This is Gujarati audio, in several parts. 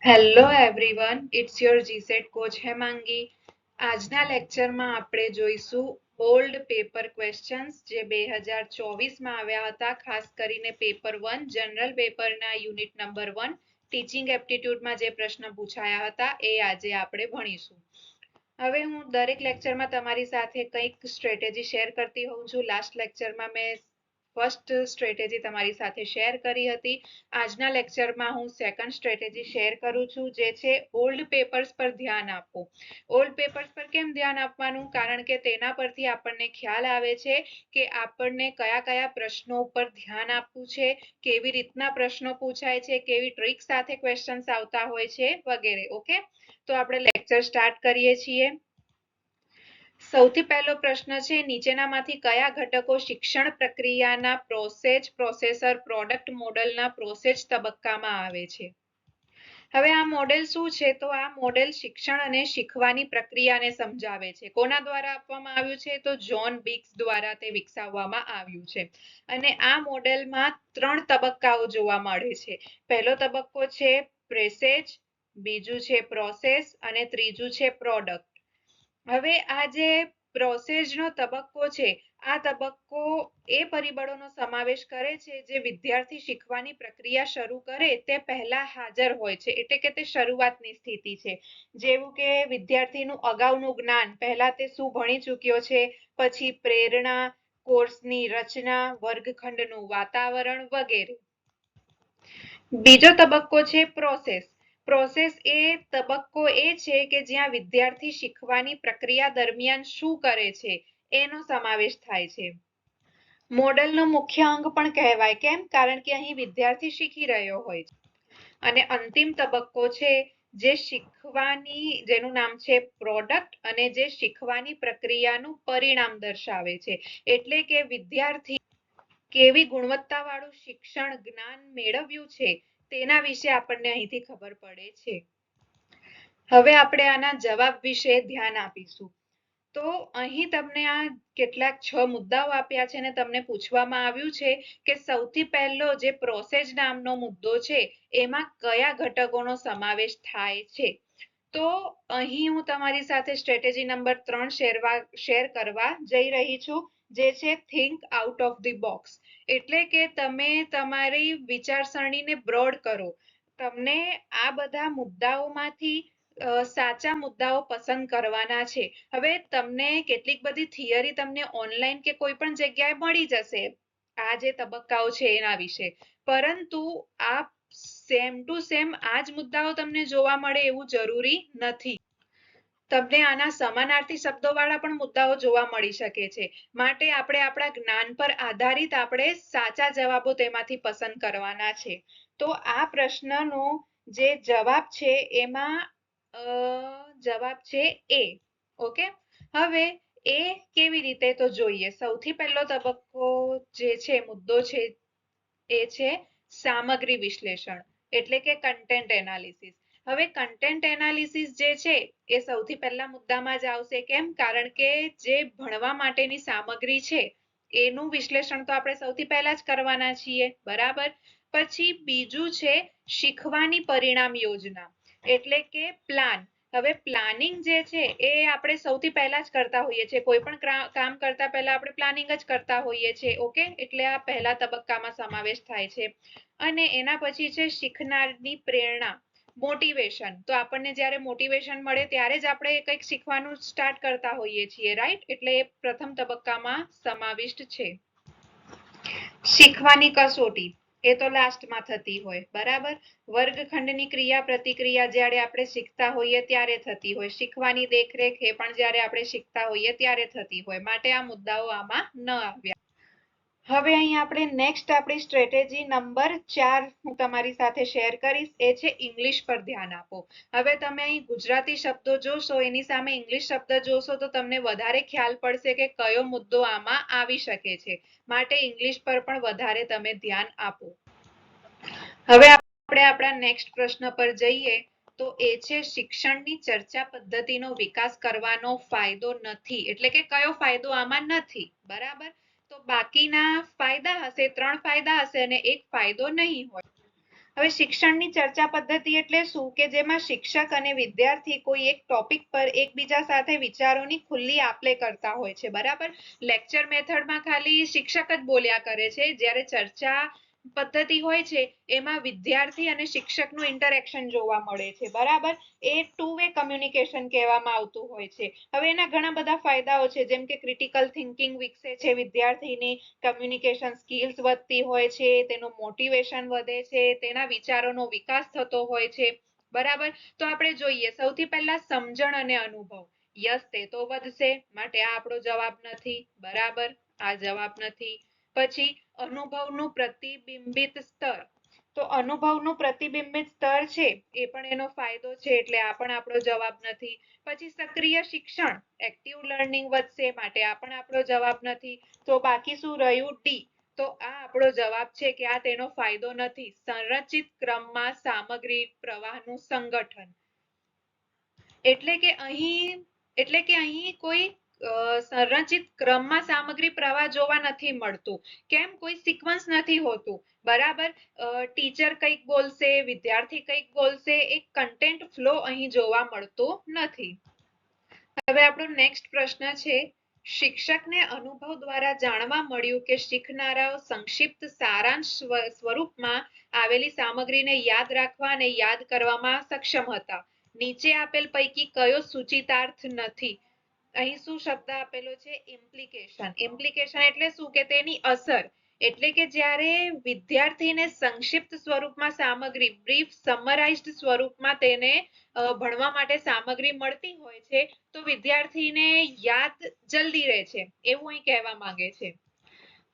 Hello everyone, it's your GSET coach Hemangi. આજના લેક્ચરમાં આપણે જોઈશું ઓલ્ડ પેપર ક્વેશ્ચન્સ જે 2024માં આવ્યા હતા, ખાસ કરીને પેપર 1 જનરલ પેપરના યુનિટ નંબર 1 ટીચિંગ એપ્ટિટ્યૂડમાં જે પ્રશ્ન પૂછાયા હતા એ આજે આપણે ભણીશું. હવે હું દરેક લેક્ચરમાં તમારી સાથે કંઈક સ્ટ્રેટેજી શેર કરતી હોઉં છું. લાસ્ટ લેક્ચરમાં મેં ફર્સ્ટ સ્ટ્રેટેજી તમારી સાથે શેર કરી હતી. આજના લેક્ચરમાં હું સેકન્ડ સ્ટ્રેટેજી શેર કરું છું, જે છે ઓલ્ડ પેપર્સ પર ધ્યાન આપો. ઓલ્ડ પેપર્સ પર કેમ ધ્યાન આપવાનું? કારણ કે તેના પરથી આપણને ખ્યાલ આવે છે કે આપણને કયા કયા પ્રશ્નો ઉપર ધ્યાન આપવું છે, કેવી રીતના પ્રશ્નો પૂછાય છે, કેવી ટ્રિક સાથે ક્વેશ્ચન્સ આવતા હોય છે વગેરે. ઓકે, તો આપણે લેક્ચર સ્ટાર્ટ કરીએ છીએ. સૌથી પહેલો પ્રશ્ન છે, નીચેનામાંથી કયા ઘટકો શિક્ષણ પ્રક્રિયાના પ્રોસેસર પ્રોડક્ટ મોડેલના પ્રોસેસ તબક્કામાં આવે છે? હવે આ મોડેલ શું છે? તો આ મોડેલ શિક્ષણ અને શીખવાની પ્રક્રિયાને સમજાવે છે. કોના દ્વારા આપવામાં આવ્યું છે? તો જ્હોન બિગ્સ દ્વારા તે વિકસાવવામાં આવ્યું છે. અને આ મોડેલમાં 3 તબક્કાઓ જોવા મળે છે. પહેલો તબક્કો છે પ્રેસેજ, બીજું છે પ્રોસેસ અને ત્રીજું છે પ્રોડક્ટ. હવે આ જે પ્રોસેસનો તબક્કો છે, આ તબક્કો એ પરિબળોનો સમાવેશ કરે છે જે વિદ્યાર્થી શીખવાની પ્રક્રિયા શરૂ કરે તે પહેલા હાજર હોય છે, એટલે કે તે શરૂઆતની સ્થિતિ છે. જેવું કે વિદ્યાર્થીનું અગાઉનું જ્ઞાન, પહેલા તે શું ભણી ચૂક્યો છે, પછી પ્રેરણા, કોર્સની રચના, વર્ગખંડનું વાતાવરણ વગેરે. બીજો તબક્કો છે પ્રોસેસ. પ્રોસેસ એ તબક્કો એ છે કે જ્યાં વિદ્યાર્થી શીખવાની પ્રક્રિયા દરમિયાન શું કરે છે એનો સમાવેશ થાય છે. મોડેલનો મુખ્ય અંગ પણ કહેવાય. કેમ? કારણ કે અહીં વિદ્યાર્થી શીખી રહ્યો હોય છે. અને અંતિમ તબક્કો છે જે શીખવાની, જેનું નામ છે પ્રોડક્ટ, અને જે શીખવાની પ્રક્રિયાનું પરિણામ દર્શાવે છે. એટલે કે વિદ્યાર્થી કેવી ગુણવત્તાવાળું શિક્ષણ જ્ઞાન મેળવ્યું છે તેના વિશે આપણને અહીંથી ખબર પડે છે. હવે આપણે આના જવાબ વિશે ધ્યાન આપીશું. તો અહીં તમને આ કેટલાક 6 મુદ્દાઓ આપ્યા છે અને તમને પૂછવામાં આવ્યું છે કે સૌથી પહેલો જે પ્રોસેસ નામનો મુદ્દો છે એમાં કયા ઘટકોનો સમાવેશ થાય છે. તો અહીં હું તમારી સાથે સ્ટ્રેટેજી નંબર 3 શેર કરવા જઈ રહી છું, જે છે think out of the box. એટલે કે તમે તમારી વિચારસરણીને બ્રોડ કરો. તમને આ બધા મુદ્દાઓમાંથી સાચા મુદ્દાઓ પસંદ કરવાના છે. હવે તમને કેટલીક બધી થિયરી તમને ઓનલાઈન કે કોઈ પણ જગ્યાએ મળી જશે આ જે તબક્કાઓ છે એના વિશે, પરંતુ આ સેમ ટુ સેમ આ જ મુદ્દાઓ તમને જોવા મળે એવું જરૂરી નથી. તમને આના સમાનાર્થી શબ્દોવાળા પણ મુદ્દાઓ જોવા મળી શકે છે. માટે આપણે આપણા જ્ઞાન પર આધારિત આપણે સાચા જવાબો તેમાંથી પસંદ કરવાના છે. તો આ પ્રશ્નનો જે જવાબ છે એમાં જવાબ છે એ. ઓકે, હવે એ કેવી રીતે તો જોઈએ. સૌથી પહેલો તબક્કો જે છે, મુદ્દો છે, એ છે સામગ્રી વિશ્લેષણ, એટલે કે કન્ટેન્ટ એનાલિસિસ. હવે કન્ટેન્ટ એનાલિસિસ જે છે એ સૌથી પહેલા મુદ્દામાં જ આવશે. કેમ? કારણ કે જે ભણવા માટેની સામગ્રી છે એનું વિશ્લેષણ તો આપણે સૌથી પહેલા જ કરવાના છીએ, બરાબર. પછી બીજું છે શીખવાની પરિણામ યોજના, એટલે કે પ્લાન. હવે પ્લાનિંગ જે છે એ આપણે સૌથી પહેલા જ કરતા હોઈએ છીએ. કોઈ પણ કામ કરતા પહેલા આપણે પ્લાનિંગ જ કરતા હોઈએ છીએ. ઓકે, એટલે આ પહેલા તબક્કામાં સમાવેશ થાય છે. અને એના પછી છે શીખનારની પ્રેરણા, મોટિવેશન. તો આપણને જ્યારે મોટિવેશન મળે ત્યારે જ આપણે કંઈક શીખવાનું સ્ટાર્ટ કરતા હોઈએ છીએ, રાઈટ? એટલે એ પ્રથમ તબક્કામાં સમાવિષ્ટ છે. શીખવાની કસોટી એ તો લાસ્ટમાં થતી હોય, બરાબર. વર્ગખંડની ક્રિયા પ્રતિક્રિયા જ્યારે આપણે શીખતા હોઈએ ત્યારે થતી હોય. શીખવાની દેખરેખ એ પણ જ્યારે આપણે શીખતા હોઈએ ત્યારે થતી હોય. માટે આ મુદ્દાઓ આમાં ન આવ્યા. હવે અહીં આપણે નેક્સ્ટ આપણી સ્ટ્રેટેજી નંબર 4 હું તમારી સાથે શેર કરીશ, એ છે ઇંગ્લિશ પર ધ્યાન આપો. હવે તમે અહીં ગુજરાતી શબ્દો જોશો, એની સામે ઇંગ્લિશ શબ્દ જોશો તો તમને વધારે ખ્યાલ પડશે કે કયો મુદ્દો આમાં આવી શકે છે. માટે ઇંગ્લિશ પર પણ વધારે તમે ધ્યાન આપો. હવે આપણે આપણા નેક્સ્ટ પ્રશ્ન પર જઈએ તો એ છે શિક્ષણની ચર્ચા પદ્ધતિનો વિકાસ કરવાનો ફાયદો નથી, એટલે કે કયો ફાયદો આમાં નથી, બરાબર. તો બાકીના ફાયદા હશે, 3 ફાયદા હશે અને એક ફાયદો નહીં હોય. હવે શિક્ષણની ચર્ચા પદ્ધતિ એટલે શું કે જેમાં શિક્ષક અને વિદ્યાર્થી કોઈ એક ટોપિક પર એકબીજા સાથે વિચારોની ખુલ્લી આપલે કરતા હોય છે, બરાબર. લેક્ચર મેથડમાં ખાલી શિક્ષક જ બોલ્યા કરે છે, જ્યારે ચર્ચા પદ્ધતિ હોય છે એમાં વિદ્યાર્થી અને શિક્ષકનું ઇન્ટરેક્શન જોવા મળે છે, બરાબર. એ ટુ વે કમ્યુનિકેશન કહેવામાં આવતું હોય છે. હવે એના ઘણા બધા ફાયદાઓ છે, જેમ કે ક્રિટિકલ થિંકિંગ વિકસે છે, વિદ્યાર્થીની કમ્યુનિકેશન સ્કિલ્સ વધતી હોય છે, તેનું મોટિવેશન વધે છે, તેના વિચારોનો વિકાસ થતો હોય છે, બરાબર. તો આપણે જોઈએ સૌથી પહેલા સમજણ અને અનુભવ. યસ, તે તો વધશે, માટે આ આપણો જવાબ નથી, બરાબર. આ જવાબ નથી. પછી અનુભવનું પ્રતિબિંબિત સ્તર. તો અનુભવનું પ્રતિબિંબિત સ્તર છે એ પણ એનો ફાયદો છે, એટલે આ પણ આપણો જવાબ નથી. પછી સક્રિય શિક્ષણ, એક્ટિવ લર્નિંગ વધશે, માટે આ પણ આપણો જવાબ નથી. તો બાકી શું રહ્યું? ડી. તો આ આપણો જવાબ છે કે આ તેનો ફાયદો નથી. સંરચિત ક્રમમાં સામગ્રી પ્રવાહનું સંગઠન. એટલે કે અહીં કોઈ સંરચિત ક્રમમાં સામગ્રી પ્રવાહ જોવા નથી મળતું. કેમ? કોઈ સિક્વન્સ નથી હોતું, બરાબર. ટીચર કંઈક બોલશે, વિદ્યાર્થી કંઈક બોલશે, એક કન્ટેન્ટ ફ્લો અહીં જોવા મળતો નથી. હવે આપણો નેક્સ્ટ પ્રશ્ન છે, શિક્ષકને અનુભવ દ્વારા જાણવા મળ્યું કે શીખનારાઓ સંક્ષિપ્ત સારાંશ સ્વરૂપમાં આવેલી સામગ્રીને યાદ રાખવા અને યાદ કરવામાં સક્ષમ હતા. નીચે આપેલ પૈકી કયો સૂચિતાર્થ નથી? અહીં શું શબ્દ આપેલો છે? ઇમ્પ્લિકેશન. ઇમ્પ્લિકેશન એટલે શું કે તેની અસર. એટલે કે જ્યારે વિદ્યાર્થીને સંક્ષિપ્ત સ્વરૂપમાં સામગ્રી, બ્રીફ સમરાઇઝ્ડ સ્વરૂપમાં તેને ભણવા માટે સામગ્રી મળતી હોય છે, તો વિદ્યાર્થીને યાદ જલ્દી રહે છે, એવું અહીં કહેવા માંગે છે.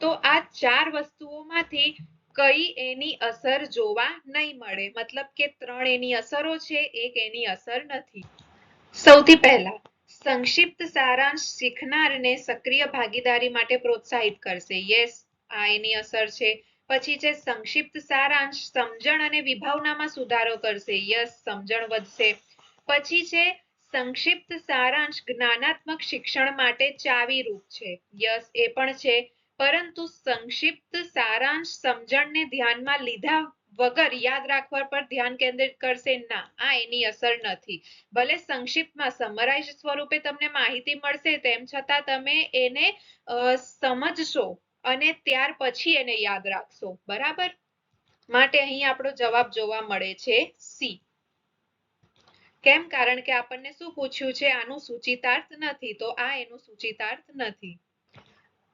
તો આ ચાર વસ્તુઓમાંથી કઈ એની અસર જોવા નહીં મળે, મતલબ કે 3 એની અસરો છે, એક એની અસર નથી. સૌથી પહેલા સંક્ષિપ્ત સારાંશ શીખનારને સક્રિય ભાગીદારી માટે પ્રોત્સાહિત કરશે. યસ, આ એની અસર છે. પછી છે સંક્ષિપ્ત સારાંશ સમજણ અને વિભાવનામાં સુધારો કરશે. યસ, સમજણ વધશે. પછી છે સંક્ષિપ્ત સારાંશ જ્ઞાનાત્મક શિક્ષણ માટે ચાવીરૂપ છે. યસ, એ પણ છે. પરંતુ સંક્ષિપ્ત સારાંશ સમજણને ધ્યાનમાં લીધા વગર યાદ રાખવા પર ધ્યાન કેન્દ્રિત કરશે. ના, આ એની અસર નથી. ભલે સંક્ષિપ્તમાં સમરાઇઝ સ્વરૂપે તમને માહિતી મળશે, તેમ છતાં તમે એને સમજશો અને ત્યાર પછી એને યાદ રાખશો, બરાબર. માટે અહીં આપણો જવાબ જોવા મળે છે સી. કેમ? કારણ કે આપણને શું પૂછ્યું છે? આનું સૂચિતાર્થ નથી, તો આ એનું સૂચિતાર્થ નથી.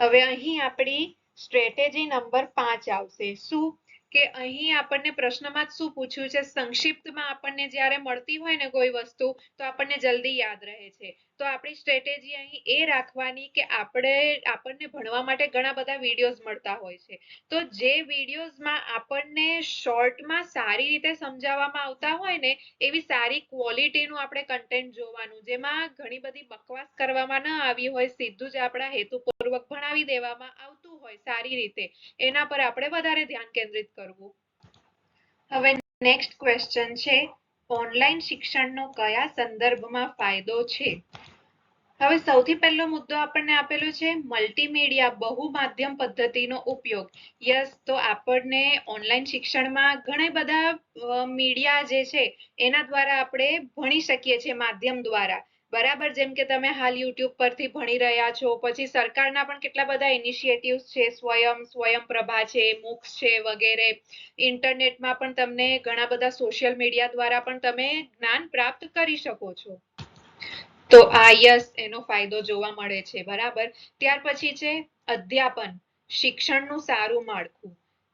હવે અહીં આપણી સ્ટ્રેટેજી નંબર 5 આવશે. શું કે અહીં આપણને પ્રશ્નમાં શું પૂછ્યું છે? સંક્ષિપ્તમાં આપણને જ્યારે મળતી હોય ને કોઈ વસ્તુ, તો આપણને જલ્દી યાદ રહે છે. તો આપણી સ્ટ્રેટેજી અહીં એ રાખવાની કે આપણને ભણવા માટે ઘણા બધા વિડીયોઝ મળતા હોય છે, તો જે વિડીયોઝમાં આપણને શોર્ટમાં સારી રીતે સમજાવવામાં આવતા હોય ને, એવી સારી ક્વોલિટીનું આપણે કન્ટેન્ટ જોવાનું, જેમાં ઘણી બધી બકવાસ કરવામાં ન આવી હોય, સીધું જ આપણા હેતુપૂર્વક ભણાવી દેવામાં આવતું હોય સારી રીતે, એના પર આપણે વધારે ધ્યાન કેન્દ્રિત કરવું. હવે નેક્સ્ટ ક્વેશ્ચન છે, ઓનલાઈન શિક્ષણનો કયા સંદર્ભમાં ફાયદો છે? હવે સૌથી પહેલો મુદ્દો આપણને આપેલો છે મલ્ટીમીડિયા બહુમાધ્યમ પદ્ધતિનો ઉપયોગ. યસ, તો આપણને ઓનલાઈન શિક્ષણમાં ઘણા બધા મીડિયા જે છે એના દ્વારા આપણે ભણી શકીએ છીએ, માધ્યમ દ્વારા, બરાબર. જેમ કે તમે હાલ યુટ્યુબ પરથી ભણી રહ્યા છો, પછી સરકારના પણ કેટલા બધા ઇનિશિયેટિવ્સ છે, સ્વયંપ્રભા છે, મૂક્સ છે વગેરે. ઇન્ટરનેટમાં પણ તમને ઘણા બધા સોશિયલ મીડિયા દ્વારા પણ તમે જ્ઞાન પ્રાપ્ત કરી શકો છો. તો આ યસ, એનો ફાયદો જોવા મળે છે, બરાબર. ત્યાર પછી છે અધ્યાપન, શિક્ષણનું સારું માળખું.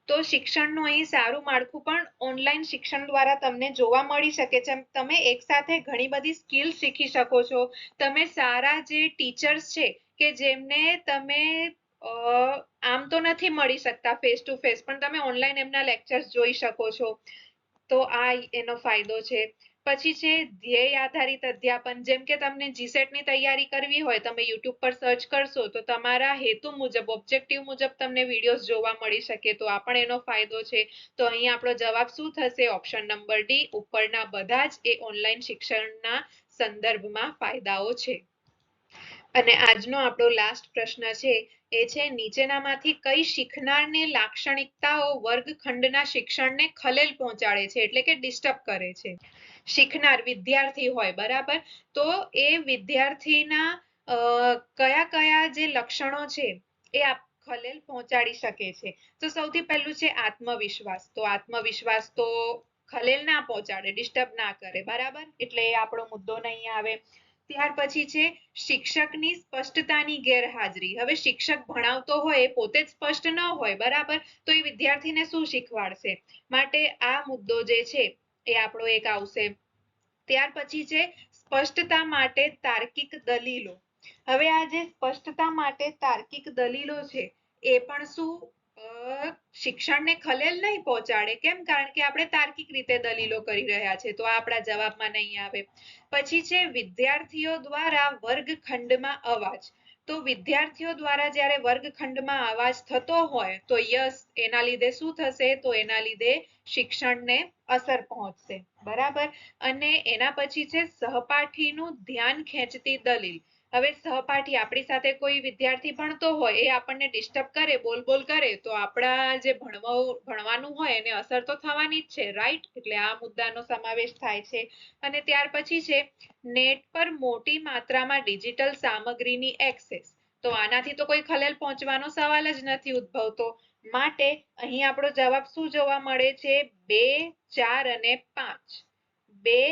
તો શિક્ષણનું અહીં સારું માળખું પણ ઓનલાઈન શિક્ષણ દ્વારા તમને જોવા મળી શકે છે. તમે એક સાથે ઘણી બધી સ્કિલ શીખી શકો છો. તમે સારા જે ટીચર્સ છે કે જેમને તમે આમ તો નથી મળી શકતા ફેસ ટુ ફેસ, પણ તમે ઓનલાઈન એમના લેક્ચર્સ જોઈ શકો છો. તો આ એનો ફાયદો છે. પછી છે ધ્યેય આધારિત અધ્યાપન. જેમ કે તમને જીસેટ ની તૈયારી કરવી હોય, તમે યુટ્યુબ પર સર્ચ કરશો તો તમારા હેતુ મુજબ, ઓબ્જેક્ટિવ મુજબ તમને વિડીયોઝ જોવા મળી શકે, તો આ પણ એનો ફાયદો છે. તો અહીં આપણો જવાબ શું થશે? ઓપ્શન નંબર ડી, ઉપરના બધા જ એ ઓનલાઈન શિક્ષણના સંદર્ભમાં ફાયદાઓ છે. અને આજનો આપણો લાસ્ટ પ્રશ્ન છે એ છે નીચેનામાંથી કઈ શીખનારને લાક્ષણિકતાઓ વર્ગખંડના શિક્ષણને ખલેલ પહોંચાડે છે એટલે કે ડિસ્ટર્બ કરે છે. શીખનાર વિદ્યાર્થી હોય બરાબર, તો એ વિદ્યાર્થીના કયા કયા જે લક્ષણો છે એ ખલેલ પહોંચાડી શકે છે. તો સૌથી પહેલું છે આત્મવિશ્વાસ. તો આત્મવિશ્વાસ તો ખલેલ ના પહોંચાડે, ડિસ્ટર્બ ના કરે બરાબર, એટલે એ આપણો મુદ્દો નહીં આવે. ત્યાર પછી છે શિક્ષકની સ્પષ્ટતાની ગેરહાજરી. હવે શિક્ષક ભણાવતો હોય એ પોતે જ સ્પષ્ટ ન હોય બરાબર, તો એ વિદ્યાર્થીને શું શીખવાડશે, માટે આ મુદ્દો જે છે એ આપણો એક આવશે. ત્યાર પછી છે સ્પષ્ટતા માટે તાર્કિક દલીલો. હવે આ જે સ્પષ્ટતા માટે તાર્કિક દલીલો છે એ પણ શું શિક્ષણને ખલેલ નહીં પહોંચાડે. કેમ? કારણ કે આપણે તાર્કિક રીતે દલીલો કરી રહ્યા છે, તો આ આપણા જવાબમાં નહીં આવે. પછી છે વિદ્યાર્થીઓ દ્વારા વર્ગખંડમાં અવાજ. તો વિદ્યાર્થીઓ દ્વારા જ્યારે વર્ગખંડમાં અવાજ થતો હોય તો યસ, એના લીધે શું થશે, તો એના લીધે શિક્ષણને અસર પહોંચશે બરાબર. અને એના પછી છે સહપાઠીનું ધ્યાન ખેંચતી દલીલ. હવે સહપાઠી આપણી સાથે કોઈ વિદ્યાર્થી ભણતો હોય એ આપણને ડિસ્ટર્બ કરે, બોલ બોલ કરે, તો આપણા જે ભણવાનું હોય એને અસર તો થવાની જ છે, રાઈટ. એટલે આ મુદ્દાનો સમાવેશ થાય છે. અને ત્યાર પછી છે નેટ પર મોટી માત્રામાં ડિજિટલ સામગ્રીની એક્સેસ. તો આનાથી તો કોઈ ખલેલ પહોંચવાનો સવાલ જ નથી ઉદ્ભવતો, માટે અહીં આપણો જવાબ શું જોવા મળે છે, 2, 4 અને 5. 2,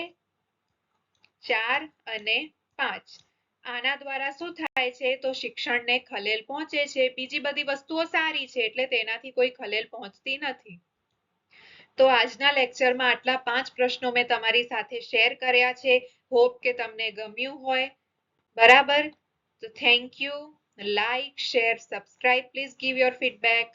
4 અને 5. આના દ્વારા શું થાય છે, તો શિક્ષણને ખલેલ પહોંચે છે. બીજી બધી વસ્તુઓ સારી છે એટલે તેનાથી કોઈ ખલેલ પહોંચતી નથી. તો આજના લેક્ચરમાં આટલા 5 પ્રશ્નો મેં તમારી સાથે શેર કર્યા છે. હોપ કે તમને ગમ્યું હોય બરાબર. તો thank you. Like, share, subscribe. Please give your feedback.